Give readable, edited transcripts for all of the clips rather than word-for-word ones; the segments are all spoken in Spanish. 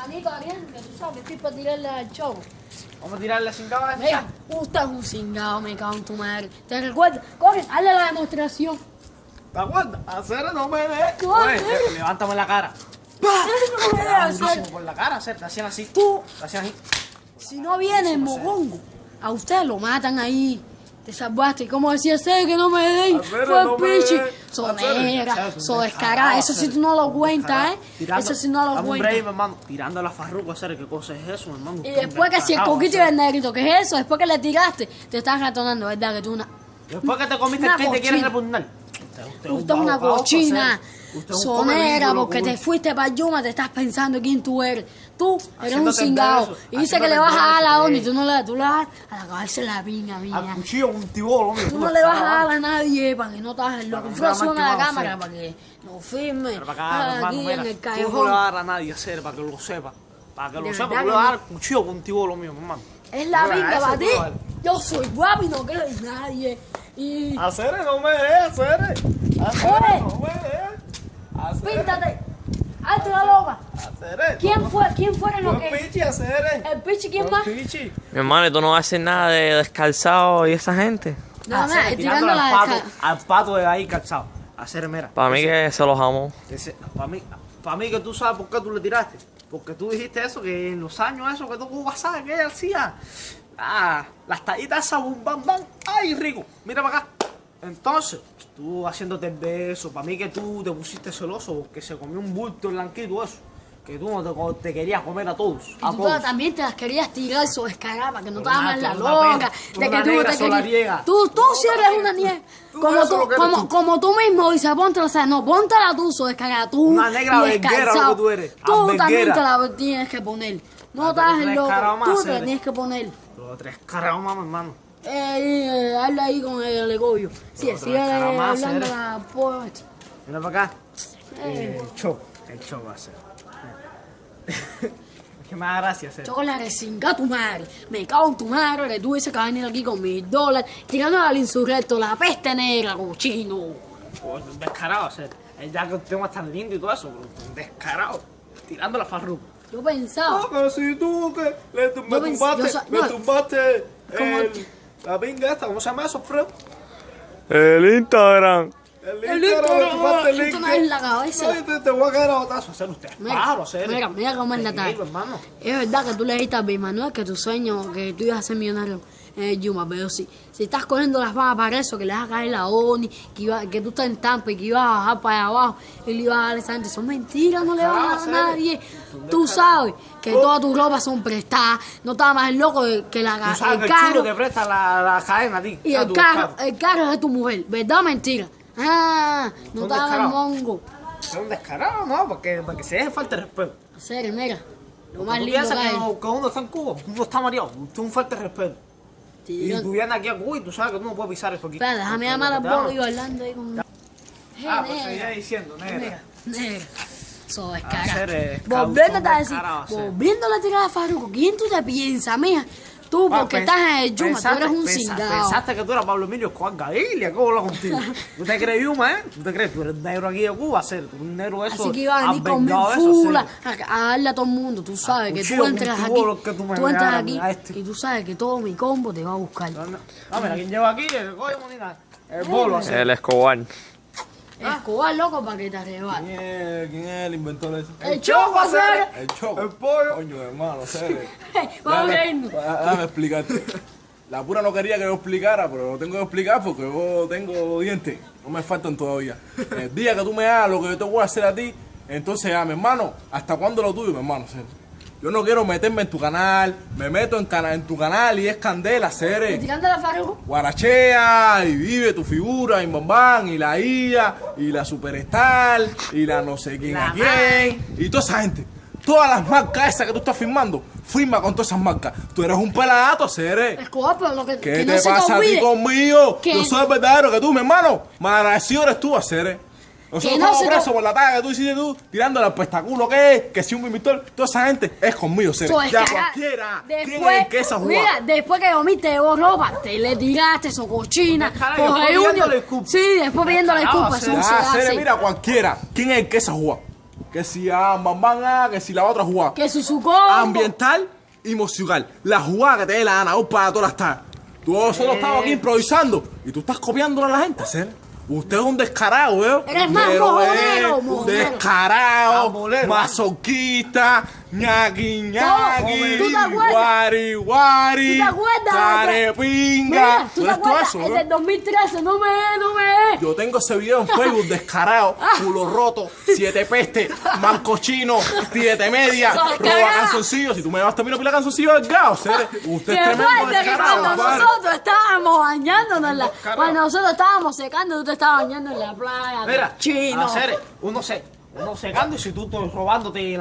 manito Ariel, que tú sabes, estoy para tirarle al show. Vamos a tirarle sin cabeza. Mira, usted es un cingado, me cago en tu madre. ¿Te recuerdas? Coge, hazle la demostración. ¿Te acuerdas? Hacer no me dejes. Coge. Levántame la cara. Eso no me debe hacer. Durísimo por la cara, hacer. Te hacían así. Tú, Te hacían así. si no viene el mogongo, a usted lo matan ahí. Te salvaste. ¿Cómo decía usted que no me deis? Hacer, Fue no me pichi. dejes. Sonera, Hacer, so descarada. Eso sí tú no lo cuentas, ¿eh? Eso sí no lo Dame un cuentas. break, mi hermano. Tirando la farruca, hacer. ¿Qué cosa es eso, mi hermano? Y después que si el coquito y el negrito, ¿qué es eso? Después que le tiraste, te estás ratonando, ¿verdad? Que tú una... Después que te comiste Una el que te quieres cochina. repugnar. Usted es una cochina, sonera, porque te fuiste. fuiste para Yuma, te estás pensando quién tú eres. Tú eres un Haciéndote cingado. beso, Y dice que le haciéndote vas a dar a la beso, onda y tú no le das, tú le das a la cabeza la piña, Al mía. cuchillo, un tibolo, hombre. Tú no le vas a dar a nadie para que no te hagas loco. Para que Tú no sube a la quemado, cámara sí. para que no firme. Pero para acá, hermano, Aquí mira, en el tú no le callejón. vas a dar a nadie a hacer, para que lo sepa. Para que De lo sepa, verdad tú le que vas a no. dar cuchillo con un tibolo mío, mi hermano. Es la No le pinga hagas para eso, ti. tú, vale. Yo soy guapo y no creo en nadie. Y Hacer, no me dejes, hacer. Oye. No me dejes. Hacer. píntate. Hazte la loca. Hacer. ¿Quién fue lo que...? Pichi, hacer. El pichi, ¿quién más? Pichi. Mi hermano, ¿y tú no vas a hacer nada de descalzado y esa gente? No, nada, Hacer, tirando tirándole la al pato de ahí calzado. Hacer, mira. Para mí que se los amo. Para mí que tú sabes por qué tú le tiraste. Porque tú dijiste eso, que en los años eso que tú WhatsApp que ella hacía. Ah, las tallitas esas, bum, bam, bam. Ay, rico. Mira para acá. Entonces, tú haciéndote el beso. Para mí que tú te pusiste celoso porque se comió un bulto blanquito eso. Que tú no te querías comer a todos. Y A tú todos. también te las querías tirar eso descarada para que no te Pero hagas la nada, tú una loca. pena, tú De que una tú negra te querías. solariega. Tú Tú sí otra eres negra, una tú. niega. Tú Como eso es lo que eres tú. como tú mismo dices, póntela, o sea, no, póntela tú, so descarada. Tú. Una negra y verguera descalzado. lo que tú eres, Tú también verguera. te la tienes que poner. No te pero hagas tú loco. descarado más, Tú te la eres. tienes que poner. Los tres carajos, mamá, hermano. Hazla ahí con el alegorio. Sí, Pero sigue descarado hablando eres. la poeta. Mira para acá. El show va a ser. Que me da gracia hacer. Yo con la resinga a tu madre. Me cago en tu madre que tú dices que vas a venir aquí con $1000 tirando al insurrecto, la peste negra, cochino. Pues, descarado hacer. Ya que el tema es tan lindo y todo eso, pero descarado. Tirando la farruca. Yo pensaba. No, pero si tú que Yo pens- yo sa- no. tumbaste ¿Cómo la pinga esta, ¿cómo se llama eso, Fred? El Instagram. El Instagram, tumbaste el esto link. no es la cabeza. No, te voy a caer a botazo, hacer usted. Mira, Pájaro, hacer. mira cómo es la tarde. hermano. Es verdad que tú le dijiste a Big Manuel que tu sueño, que tú ibas a ser millonario en Yuma, pero si estás cogiendo las balas para eso, que le vas a caer la ONI, que tú estás en Tampa y que ibas a bajar para allá abajo y le ibas a dar a esa gente, son mentiras, no le vas a dar a nadie. Tú sabes que todas tus ropas son prestadas, no estás más loco que Tú sabes el que el chulo carro. te presta la cadena a ti. Y el carro es de tu mujer, ¿verdad o mentira? Ah, no Son te hagas descarados. mongo. Es un descarado, ¿no? Para que se deje falta de respeto. En serio, mira, lo ¿Tú más lindo piensas que hay. que uno está en Cuba? Uno está mareado. Tú es un falta de respeto. Sí, Y yo- tú vienes aquí a Cuba y tú sabes que tú no puedes pisar esto aquí. Espera, déjame llamar a Bob y bailando ahí con... Ah, pues seguía diciendo, negra. Negra. So Hacer, descarado. cabrón, Volviéndote a decir, descarado, hacer. volviéndole a tirar a Farruko, ¿quién tú te piensas, mija? Tú, porque estás en el Yuma, tú eres un cingado. Pensaste que tú eras Pablo Emilio Escobar Gaviria, ¿cómo hablo contigo? ¿Tú te crees Yuma, eh? ¿Tú te crees? Tú eres negro aquí de Cuba, hacer. Tú eres un negro de eso. Así que iba a venir con mi avengado de eso, fula hacer. a darle a todo el mundo. Tú sabes que cuchillo, tú entras un aquí, tubo, lo que tú me tú entras regalas, aquí mira este. y tú sabes que todo mi combo te va a buscar. No, mira, ¿quién lleva aquí? El coño, monina. El bolo, hacer. El Escobar. Escobar, loco, para que te arrebate. ¿Quién es el inventor de eso? El choco, hacer. El Choco. El pollo. Coño, hermano, serio. Vamos Déjame- riendo. Déjame explicarte. La pura no quería que yo explicara, pero lo tengo que explicar porque yo tengo dientes. No me faltan todavía. El día que tú me hagas lo que yo te voy a hacer a ti, entonces mi hermano, ¿hasta cuándo lo tuyo, mi hermano? Serio? Yo no quiero meterme en tu canal, me meto en tu canal y es candela, Y serio. tirando a Farruko. Guarachea y vive tu figura y bombán y la IA y la superstar y la no sé quién La a quién y toda esa gente. Todas las marcas esas que tú estás firmando, firma con todas esas marcas. Tú eres un peladato, Cere. Escobar, pero lo que ¿Qué no te se te pasa a ti olvide. conmigo? que- Yo soy el verdadero que tú, mi hermano. Malagradecido eres tú, Cere. Nosotros no estamos se te- presos por la talla que tú hiciste tú, tirándole al pestaculo que es, que si un mimitor, toda esa gente es conmigo, Cere. So, Ya descarada. cualquiera. ¿Quién Después, es el que esa jugada? mira, después que vomiste de vos ropa, te le tiraste eso cochina. Descarado, y Coge después Junior. pidiéndole disculpas. Sí, después pidiéndole Descarado, disculpas. Eso hacer. no se Ah, Cere, hace. mira, cualquiera. ¿Quién es el que esa jugada? que si que si la otra jugada. Que si su combo. Ambiental y musical. La jugada que te dé la gana, vos para todas las tardes. Todos nosotros estamos aquí improvisando y tú estás copiándole a la gente, ¿sí? Usted es un descarado, ¿eh? Eres más Pero mojonero, es mojonero. descarado, Amolero. masoquista, ñaqui, ñaqui, ¿Tú te acuerdas? guari, guari, ¿Tú te acuerdas? carepinga. Mira, ¿tú te ¿Eres tú acuerdas? eso, El no? del 2013, no me. Yo tengo ese video en Facebook, descarado, culo roto, 7 pestes, mancochino, 7 media, Soy roba cagada. calzoncillos. Si tú me vas también a pila calzoncillos, delgado, usted Que es tremendo fuerte que descarado, cuando compadre. nosotros estábamos bañándonos en la. Cuando nosotros estábamos secando, tú te estabas bañando en la playa. Mira, chino. hacer uno secando y si tú estás robándote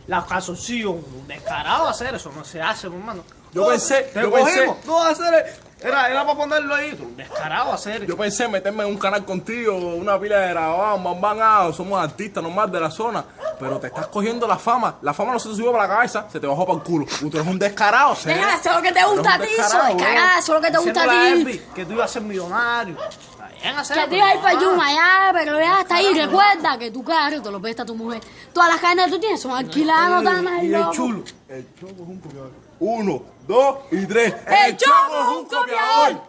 la calzoncillos, un descarado hacer eso, no se hace, hermano. Yo pensé, Te yo pensé, cogimos, no hacer, era para ponerlo ahí, tú, un descarado hacer. yo pensé meterme en un canal contigo, una pila de grabados, somos artistas normal de la zona, pero te estás cogiendo la fama no se te subió para la cabeza, se te bajó para el culo. Tú eres un descarado, ¿sí? Deja, eso es lo que te gusta a ti, descarado, soy cagada, eso es lo que te gusta a Diciéndole ti. Elvis que tú ibas a ser millonario. Está bien hacer. Que te iba a ir para Yuma, ya, pero ya hasta ahí. Recuerda que tu carro te lo presta tu mujer. Todas las cadenas que tú tienes son alquiladas, no tan mal, Y el loco. chulo. El choco es un copiador. 1, 2 y 3. El Choco es un copiador.